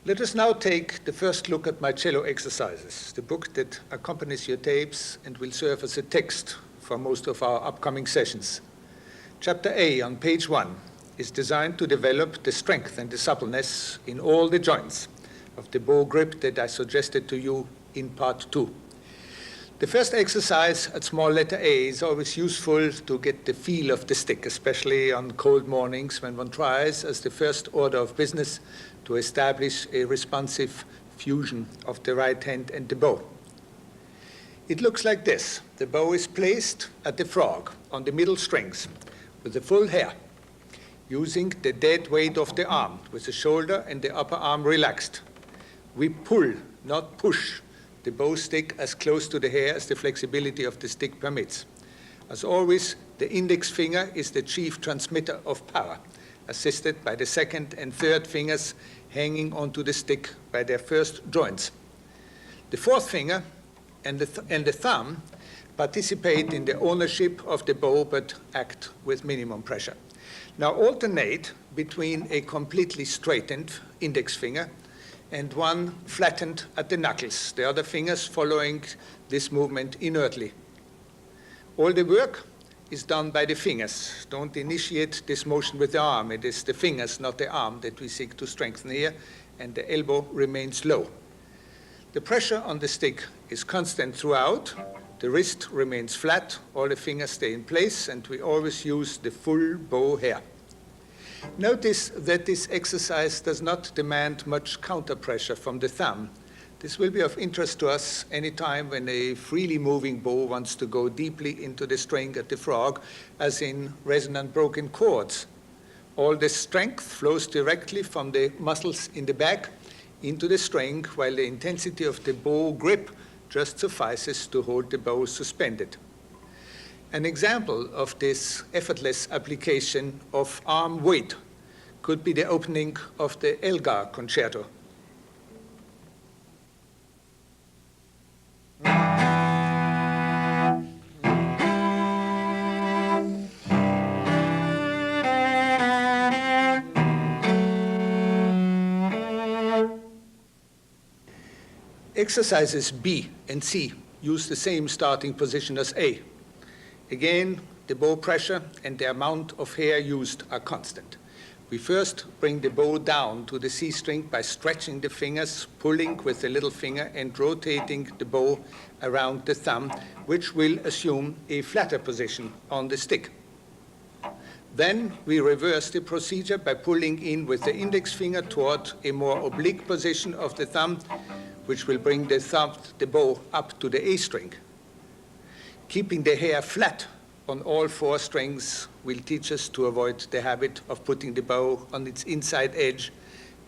Let us now take the first look at my cello exercises, the book that accompanies your tapes and will serve as a text for most of our upcoming sessions. Chapter A on page 1 is designed to develop the strength and the suppleness in all the joints of the bow grip that I suggested to you in part 2. The first exercise at small letter A is always useful to get the feel of the stick, especially on cold mornings when one tries, as the first order of business, to establish a responsive fusion of the right hand and the bow. It looks like this. The bow is placed at the frog on the middle strings with the full hair, using the dead weight of the arm with the shoulder and the upper arm relaxed. We pull, not push, the bow stick as close to the hair as the flexibility of the stick permits. As always, the index finger is the chief transmitter of power, assisted by the second and third fingers hanging onto the stick by their first joints. The fourth finger and the thumb participate in the ownership of the bow but act with minimum pressure. Now alternate between a completely straightened index finger and one flattened at the knuckles, the other fingers following this movement inertly. All the work is done by the fingers. Don't initiate this motion with the arm. It is the fingers, not the arm, that we seek to strengthen here, and the elbow remains low. The pressure on the stick is constant throughout. The wrist remains flat, all the fingers stay in place, and we always use the full bow hair. Notice that this exercise does not demand much counter pressure from the thumb. This will be of interest to us any time when a freely moving bow wants to go deeply into the string at the frog, as in resonant broken chords. All the strength flows directly from the muscles in the back into the string, while the intensity of the bow grip just suffices to hold the bow suspended. An example of this effortless application of arm weight could be the opening of the Elgar concerto. Exercises B and C use the same starting position as A. Again, the bow pressure and the amount of hair used are constant. We first bring the bow down to the C string by stretching the fingers, pulling with the little finger, and rotating the bow around the thumb, which will assume a flatter position on the stick. Then we reverse the procedure by pulling in with the index finger toward a more oblique position of the thumb, which will bring the bow up to the A string. Keeping the hair flat on all four strings will teach us to avoid the habit of putting the bow on its inside edge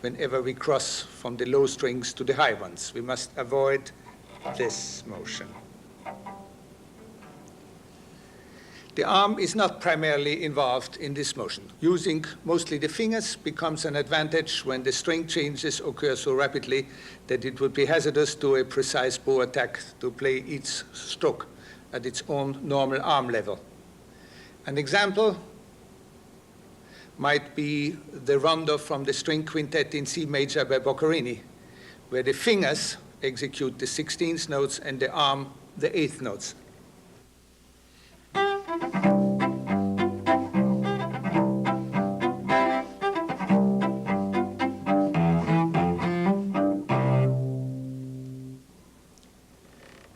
whenever we cross from the low strings to the high ones. We must avoid this motion. The arm is not primarily involved in this motion. Using mostly the fingers becomes an advantage when the string changes occur so rapidly that it would be hazardous to a precise bow attack to play each stroke at its own normal arm level. An example might be the rondo from the string quintet in C major by Boccherini, where the fingers execute the 16th notes and the arm the 8th notes.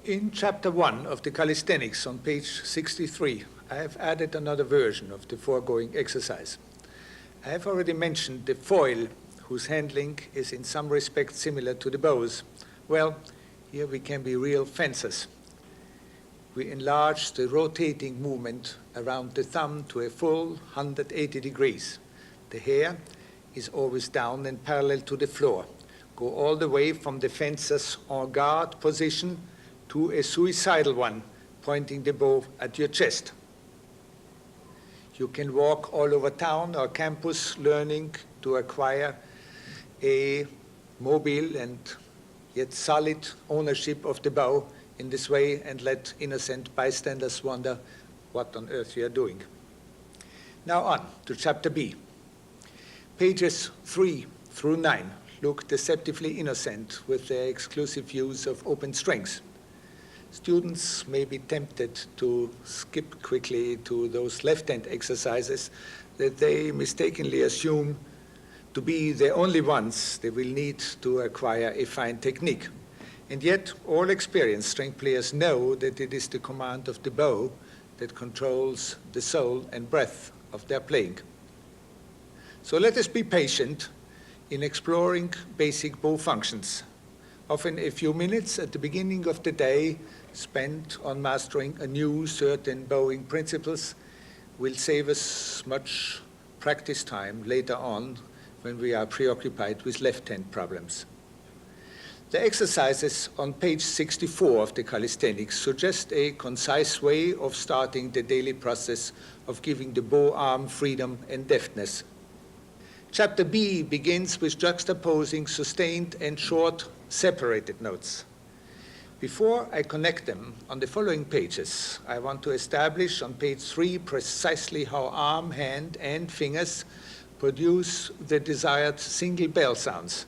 In chapter 1 of the calisthenics on page 63, I have added another version of the foregoing exercise. I have already mentioned the foil, whose handling is in some respects similar to the bows. Well, here we can be real fencers. We enlarge the rotating movement around the thumb to a full 180 degrees. The hair is always down and parallel to the floor. Go all the way from the fencer's en garde position to a suicidal one, pointing the bow at your chest. You can walk all over town or campus learning to acquire a mobile and yet solid ownership of the bow in this way, and let innocent bystanders wonder what on earth you are doing. Now on to chapter B. Pages 3 through 9 look deceptively innocent with their exclusive use of open strings. Students may be tempted to skip quickly to those left-hand exercises that they mistakenly assume to be the only ones they will need to acquire a fine technique. And yet, all experienced string players know that it is the command of the bow that controls the soul and breath of their playing. So let us be patient in exploring basic bow functions. Often a few minutes at the beginning of the day spent on mastering anew certain bowing principles will save us much practice time later on when we are preoccupied with left-hand problems. The exercises on page 64 of the calisthenics suggest a concise way of starting the daily process of giving the bow arm freedom and deftness. Chapter B begins with juxtaposing sustained and short separated notes. Before I connect them on the following pages, I want to establish on page 3 precisely how arm, hand, and fingers produce the desired single bell sounds.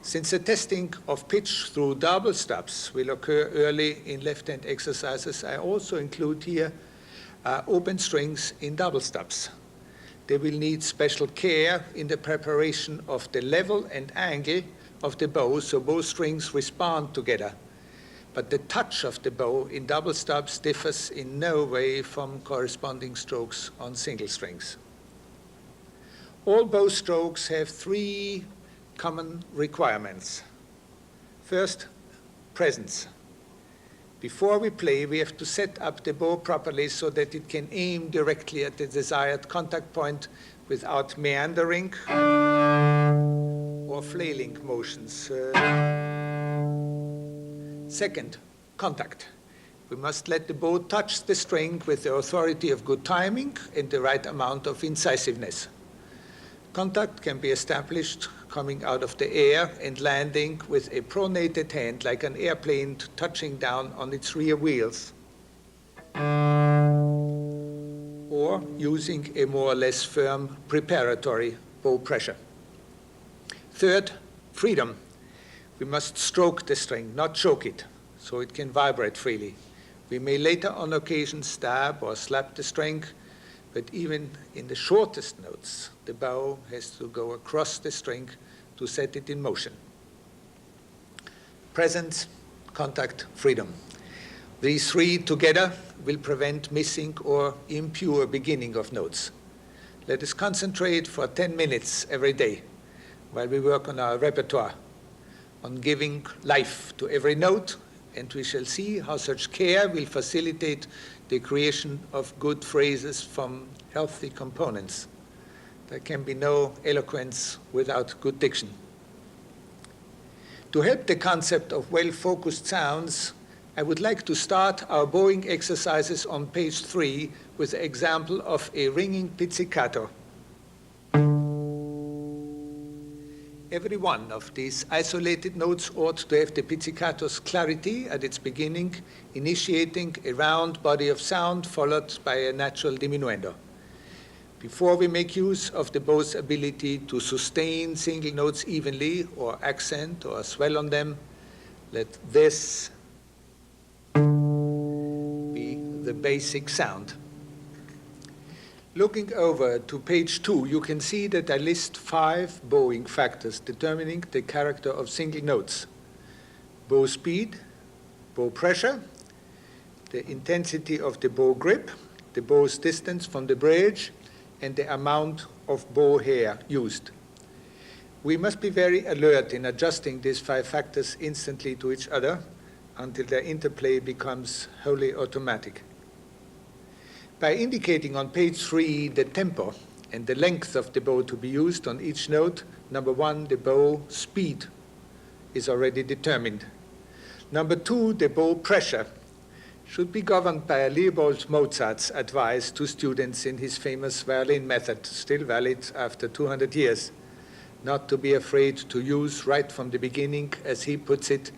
Since the testing of pitch through double stops will occur early in left-hand exercises, I also include here open strings in double stops. They will need special care in the preparation of the level and angle of the bow so both strings respond together. But the touch of the bow in double stops differs in no way from corresponding strokes on single strings. All bow strokes have 3 common requirements. First, presence. Before we play, we have to set up the bow properly so that it can aim directly at the desired contact point without meandering or flailing motions. Second, contact. We must let the bow touch the string with the authority of good timing and the right amount of incisiveness. Contact can be established coming out of the air and landing with a pronated hand like an airplane touching down on its rear wheels, or using a more or less firm preparatory bow pressure. Third, freedom. We must stroke the string, not choke it, so it can vibrate freely. We may later on occasion stab or slap the string, but even in the shortest notes, the bow has to go across the string to set it in motion. Presence, contact, freedom. These 3 together will prevent missing or impure beginning of notes. Let us concentrate for 10 minutes every day while we work on our repertoire, on giving life to every note, and we shall see how such care will facilitate the creation of good phrases from healthy components. There can be no eloquence without good diction. To help the concept of well-focused sounds, I would like to start our bowing exercises on page 3 with the example of a ringing pizzicato. Every one of these isolated notes ought to have the pizzicato's clarity at its beginning, initiating a round body of sound followed by a natural diminuendo. Before we make use of the bow's ability to sustain single notes evenly or accent or swell on them, let this be the basic sound. Looking over to page 2, you can see that I list 5 bowing factors determining the character of single notes: bow speed, bow pressure, the intensity of the bow grip, the bow's distance from the bridge, and the amount of bow hair used. We must be very alert in adjusting these 5 factors instantly to each other until their interplay becomes wholly automatic. By indicating on page 3 the tempo and the length of the bow to be used on each note, number 1, the bow speed is already determined. Number 2, the bow pressure should be governed by Leopold Mozart's advice to students in his famous violin method, still valid after 200 years, not to be afraid to use right from the beginning, as he puts it,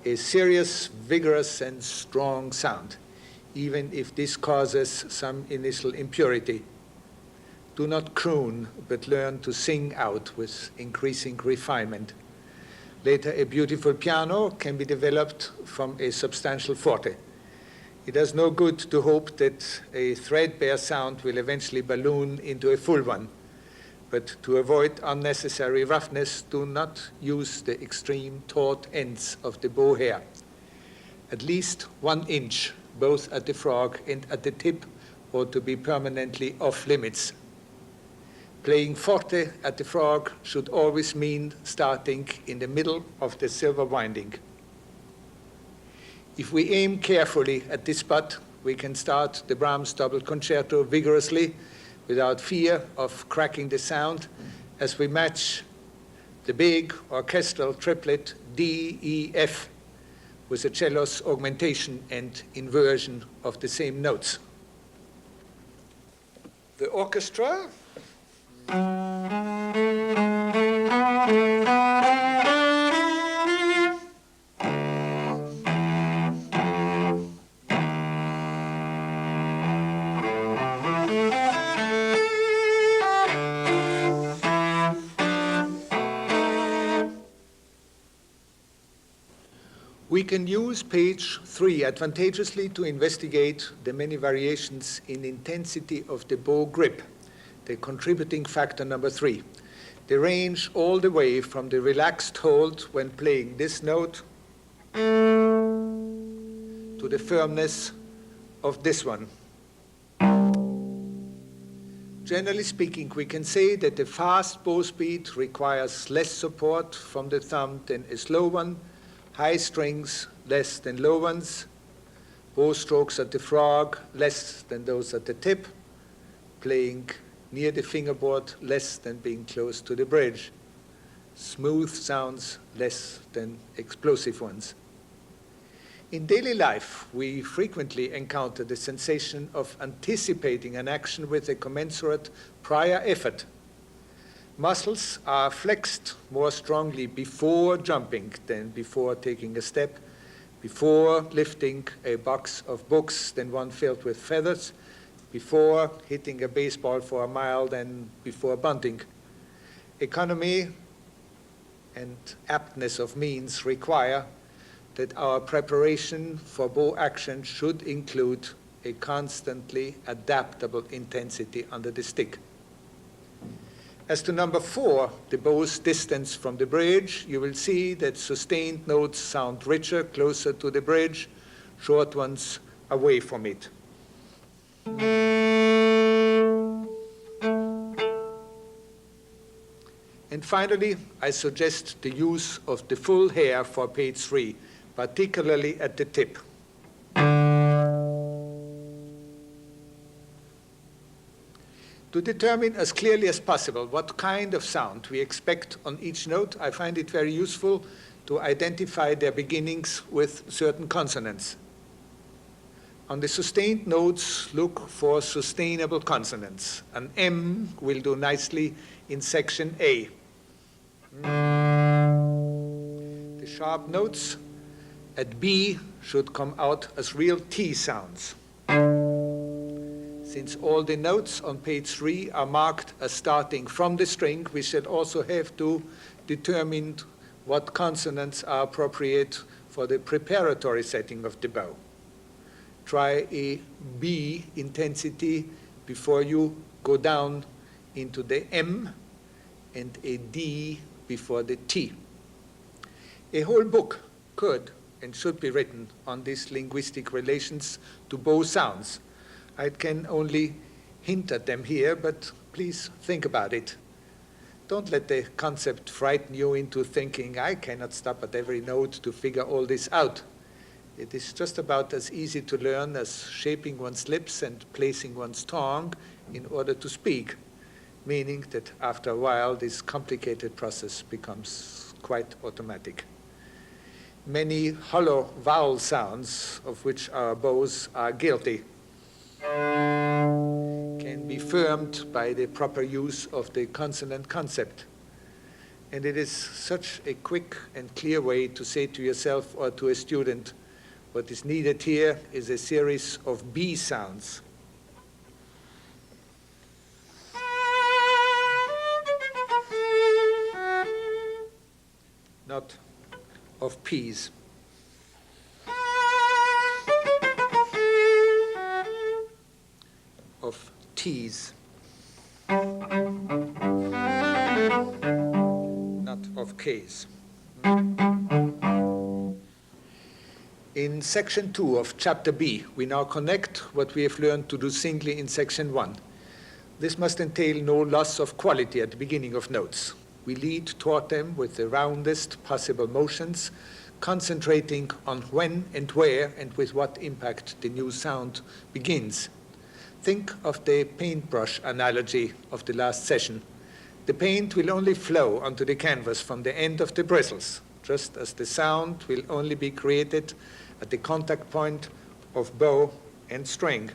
a serious, vigorous, and strong sound, even if this causes some initial impurity. Do not croon, but learn to sing out with increasing refinement. Later, a beautiful piano can be developed from a substantial forte. It does no good to hope that a threadbare sound will eventually balloon into a full one. But to avoid unnecessary roughness, do not use the extreme taut ends of the bow hair. At least 1 inch, both at the frog and at the tip, ought to be permanently off limits. Playing forte at the frog should always mean starting in the middle of the silver winding. If we aim carefully at this spot, we can start the Brahms double concerto vigorously without fear of cracking the sound as we match the big orchestral triplet D, E, F with the cello's augmentation and inversion of the same notes. The orchestra we can use page 3 advantageously to investigate the many variations in intensity of the bow grip, the contributing factor number 3. They range all the way from the relaxed hold when playing this note to the firmness of this one. Generally speaking, we can say that the fast bow speed requires less support from the thumb than a slow one, high strings less than low ones, bow strokes at the frog less than those at the tip, playing near the fingerboard less than being close to the bridge, smooth sounds less than explosive ones. In daily life, we frequently encounter the sensation of anticipating an action with a commensurate prior effort. Muscles are flexed more strongly before jumping than before taking a step, before lifting a box of books than one filled with feathers, before hitting a baseball for a mile than before bunting. Economy and aptness of means require that our preparation for bow action should include a constantly adaptable intensity under the stick. As to number 4, the bow's distance from the bridge, you will see that sustained notes sound richer, closer to the bridge, short ones away from it. And finally, I suggest the use of the full hair for page 3, particularly at the tip. To determine as clearly as possible what kind of sound we expect on each note, I find it very useful to identify their beginnings with certain consonants. On the sustained notes, look for sustainable consonants. An M will do nicely in section A. The sharp notes at B should come out as real T sounds. Since all the notes on page 3 are marked as starting from the string, we shall also have to determine what consonants are appropriate for the preparatory setting of the bow. Try a B intensity before you go down into the M, and a D before the T. A whole book could and should be written on these linguistic relations to bow sounds. I can only hint at them here, but please think about it. Don't let the concept frighten you into thinking, I cannot stop at every note to figure all this out. It is just about as easy to learn as shaping one's lips and placing one's tongue in order to speak, meaning that after a while this complicated process becomes quite automatic. Many hollow vowel sounds, of which our bows are guilty, can be firmed by the proper use of the consonant concept. And it is such a quick and clear way to say to yourself or to a student, what is needed here is a series of B sounds. Not of P's, of T's, not of K's. In section 2 of chapter B, we now connect what we have learned to do singly in section 1. This must entail no loss of quality at the beginning of notes. We lead toward them with the roundest possible motions, concentrating on when and where and with what impact the new sound begins. Think of the paintbrush analogy of the last session. The paint will only flow onto the canvas from the end of the bristles, just as the sound will only be created at the contact point of bow and string.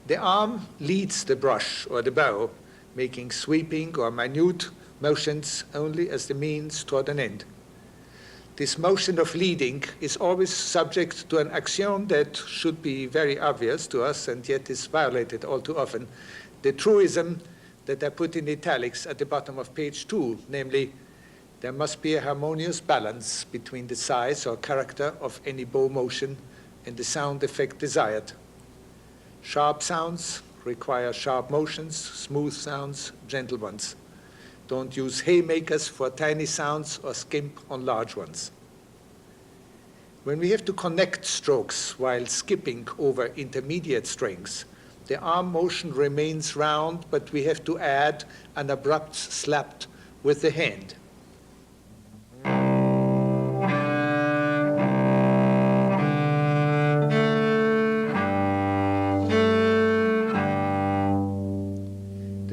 The arm leads the brush or the bow, making sweeping or minute motions only as the means toward an end. This motion of leading is always subject to an axiom that should be very obvious to us and yet is violated all too often, the truism that I put in italics at the bottom of page 2, namely, there must be a harmonious balance between the size or character of any bow motion and the sound effect desired. Sharp sounds require sharp motions, smooth sounds, gentle ones. Don't use haymakers for tiny sounds or skimp on large ones. When we have to connect strokes while skipping over intermediate strings, the arm motion remains round, but we have to add an abrupt slap with the hand.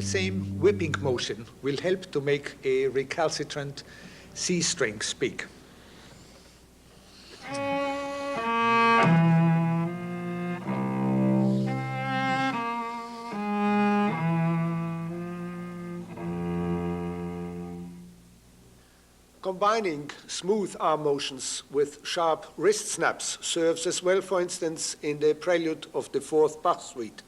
Same whipping motion will help to make a recalcitrant C string speak. Combining smooth arm motions with sharp wrist snaps serves as well, for instance, in the prelude of the fourth Bach suite.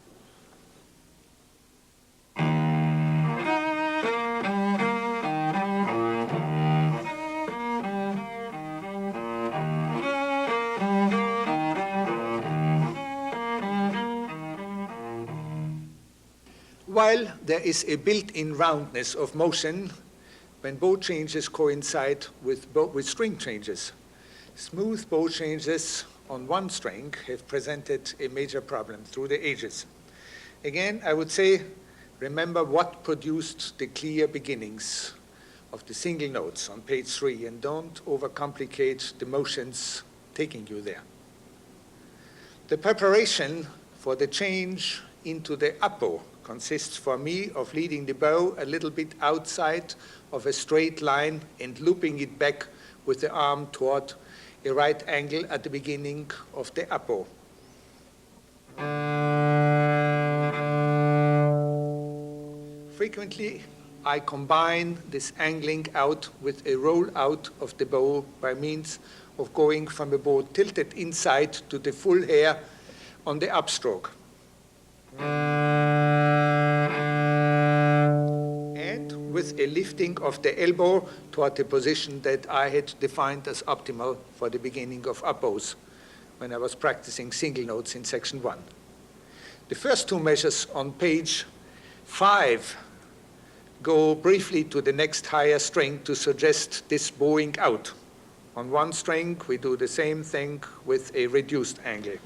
While there is a built-in roundness of motion when bow changes coincide with string changes, smooth bow changes on one string have presented a major problem through the ages. Again, I would say, remember what produced the clear beginnings of the single notes on page 3, and don't overcomplicate the motions taking you there. The preparation for the change into the up bow consists for me of leading the bow a little bit outside of a straight line and looping it back with the arm toward a right angle at the beginning of the up bow. Frequently, I combine this angling out with a roll out of the bow by means of going from a bow tilted inside to the full hair on the upstroke. And with a lifting of the elbow toward the position that I had defined as optimal for the beginning of up bows when I was practicing single notes in section 1. The first two measures on page 5 go briefly to the next higher string to suggest this bowing out. On one string, we do the same thing with a reduced angle.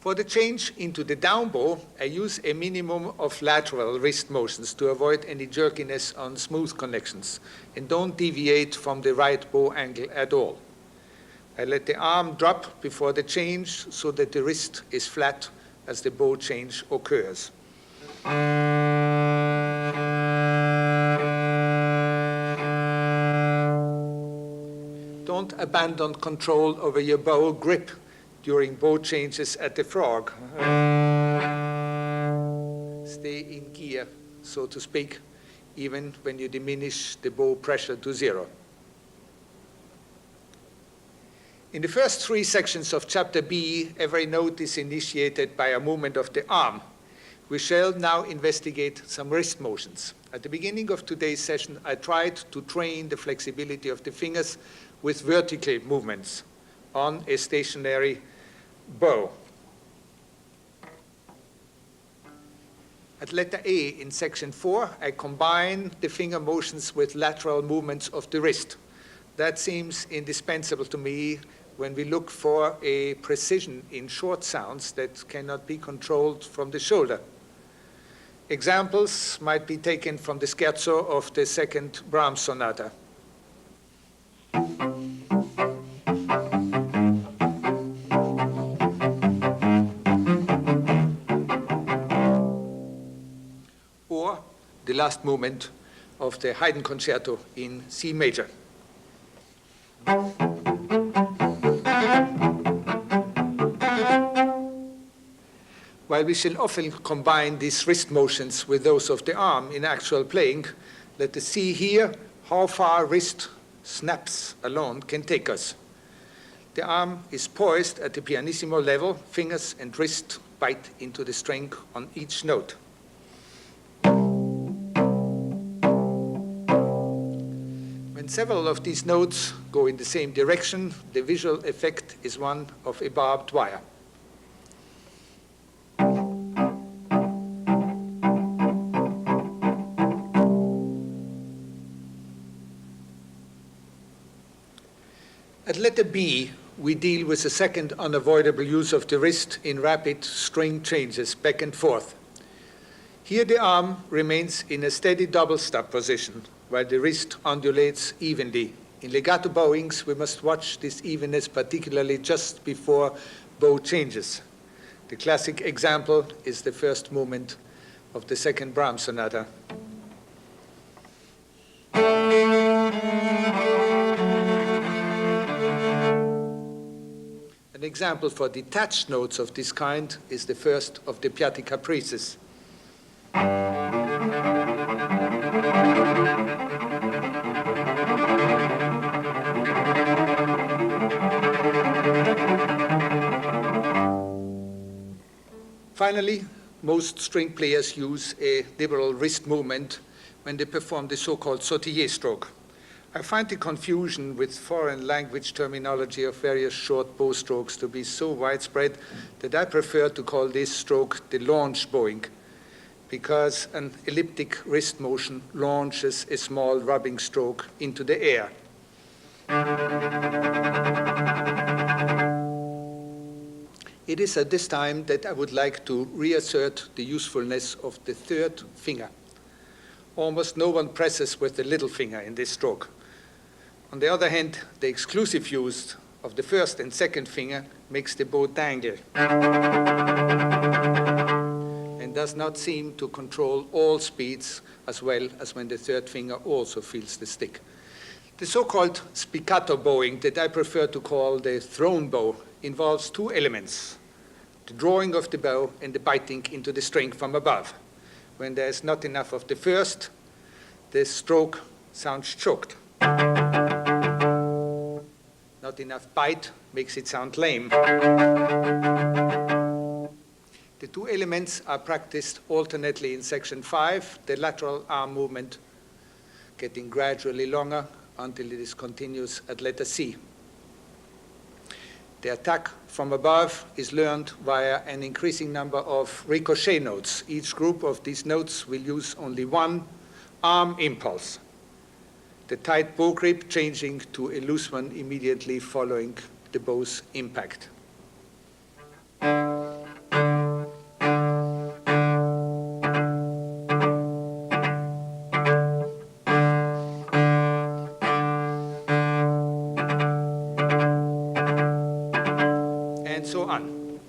For the change into the down bow, I use a minimum of lateral wrist motions to avoid any jerkiness on smooth connections, and don't deviate from the right bow angle at all. I let the arm drop before the change so that the wrist is flat as the bow change occurs. Don't abandon control over your bow grip during bow changes at the frog. Stay in gear, so to speak, even when you diminish the bow pressure to 0. In the first three sections of chapter B, every note is initiated by a movement of the arm. We shall now investigate some wrist motions. At the beginning of today's session, I tried to train the flexibility of the fingers with vertical movements on a stationary bow. At letter A in section 4, I combine the finger motions with lateral movements of the wrist. That seems indispensable to me when we look for a precision in short sounds that cannot be controlled from the shoulder. Examples might be taken from the scherzo of the second Brahms sonata. Or the last movement of the Haydn concerto in C major. While we shall often combine these wrist motions with those of the arm in actual playing, let us see here how far wrist snaps alone can take us. The arm is poised at the pianissimo level, fingers and wrist bite into the string on each note. When several of these notes go in the same direction, the visual effect is one of a barbed wire. At letter B, we deal with the second unavoidable use of the wrist in rapid string changes back and forth. Here the arm remains in a steady double stop position, while the wrist undulates evenly. In legato bowings, we must watch this evenness, particularly just before bow changes. The classic example is the first movement of the second Brahms sonata. An example for detached notes of this kind is the first of the Piatti Caprices. Finally, most string players use a liberal wrist movement when they perform the so-called sautiller stroke. I find the confusion with foreign language terminology of various short bow strokes to be so widespread that I prefer to call this stroke the launch bowing, because an elliptic wrist motion launches a small rubbing stroke into the air. It is at this time that I would like to reassert the usefulness of the third finger. Almost no one presses with the little finger in this stroke. On the other hand, the exclusive use of the first and second finger makes the bow dangle and does not seem to control all speeds as well as when the third finger also feels the stick. The so-called spiccato bowing that I prefer to call the thrown bow involves two elements, the drawing of the bow and the biting into the string from above. When there is not enough of the first, the stroke sounds choked. Not enough bite makes it sound lame. The two elements are practiced alternately in section 5, the lateral arm movement getting gradually longer until it is continuous at letter C. The attack from above is learned via an increasing number of ricochet notes. Each group of these notes will use only one arm impulse, the tight bow grip changing to a loose one immediately following the bow's impact. And so on.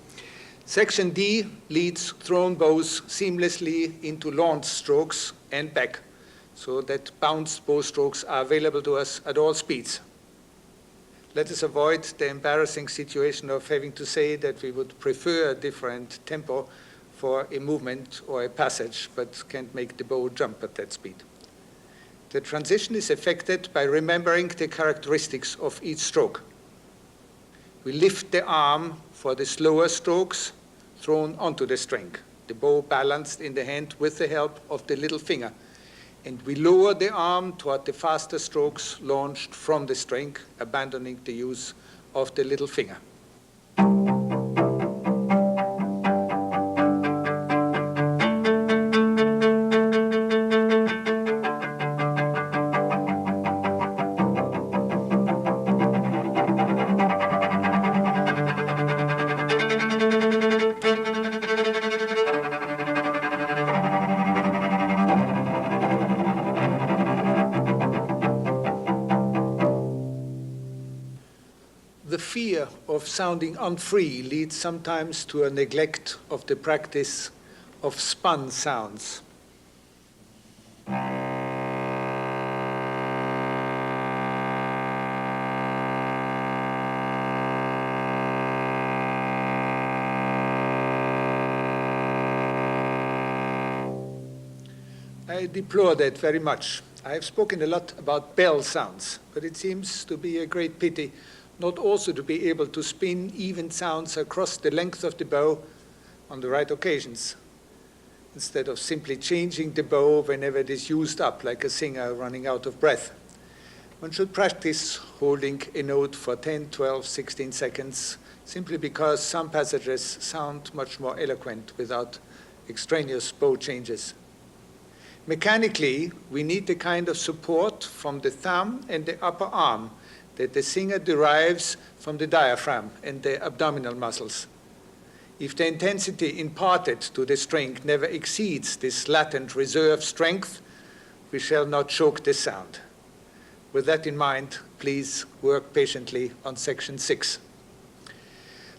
Section D leads thrown bows seamlessly into launch strokes and back, so that bounced bow strokes are available to us at all speeds. Let us avoid the embarrassing situation of having to say that we would prefer a different tempo for a movement or a passage, but can't make the bow jump at that speed. The transition is effected by remembering the characteristics of each stroke. We lift the arm for the slower strokes thrown onto the string, the bow balanced in the hand with the help of the little finger. And we lower the arm toward the faster strokes launched from the string, abandoning the use of the little finger. The fear of sounding unfree leads sometimes to a neglect of the practice of spun sounds. I deplore that very much. I have spoken a lot about bell sounds, but it seems to be a great pity not also to be able to spin even sounds across the length of the bow on the right occasions, instead of simply changing the bow whenever it is used up, like a singer running out of breath. One should practice holding a note for 10, 12, 16 seconds, simply because some passages sound much more eloquent without extraneous bow changes. Mechanically, we need the kind of support from the thumb and the upper arm that the singer derives from the diaphragm and the abdominal muscles. If the intensity imparted to the string never exceeds this latent reserve strength, we shall not choke the sound. With that in mind, please work patiently on section 6.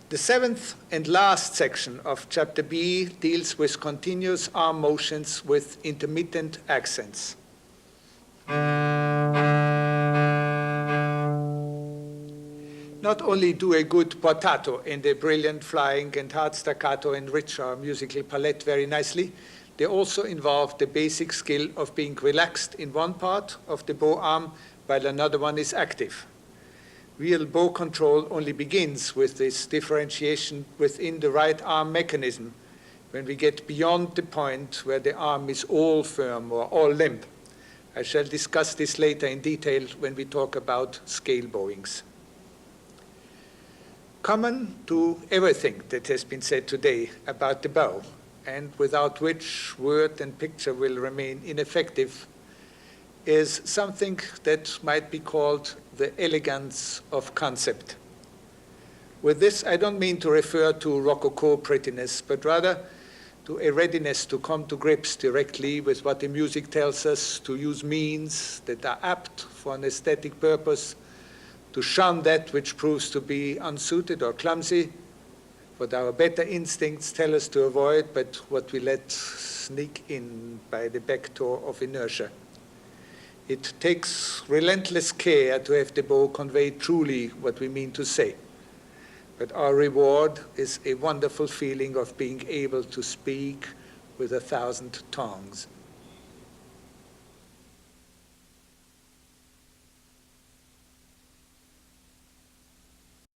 The seventh and last section of chapter B deals with continuous arm motions with intermittent accents. Not only do a good portato and a brilliant flying and hard staccato enrich our musical palette very nicely, they also involve the basic skill of being relaxed in one part of the bow arm while another one is active. Real bow control only begins with this differentiation within the right arm mechanism when we get beyond the point where the arm is all firm or all limp. I shall discuss this later in detail when we talk about scale bowings. Common to everything that has been said today about the bow, and without which word and picture will remain ineffective, is something that might be called the elegance of concept. With this, I don't mean to refer to Rococo prettiness, but rather to a readiness to come to grips directly with what the music tells us, to use means that are apt for an aesthetic purpose, to shun that which proves to be unsuited or clumsy, what our better instincts tell us to avoid, but what we let sneak in by the back door of inertia. It takes relentless care to have the bow convey truly what we mean to say. But our reward is a wonderful feeling of being able to speak with 1,000 tongues.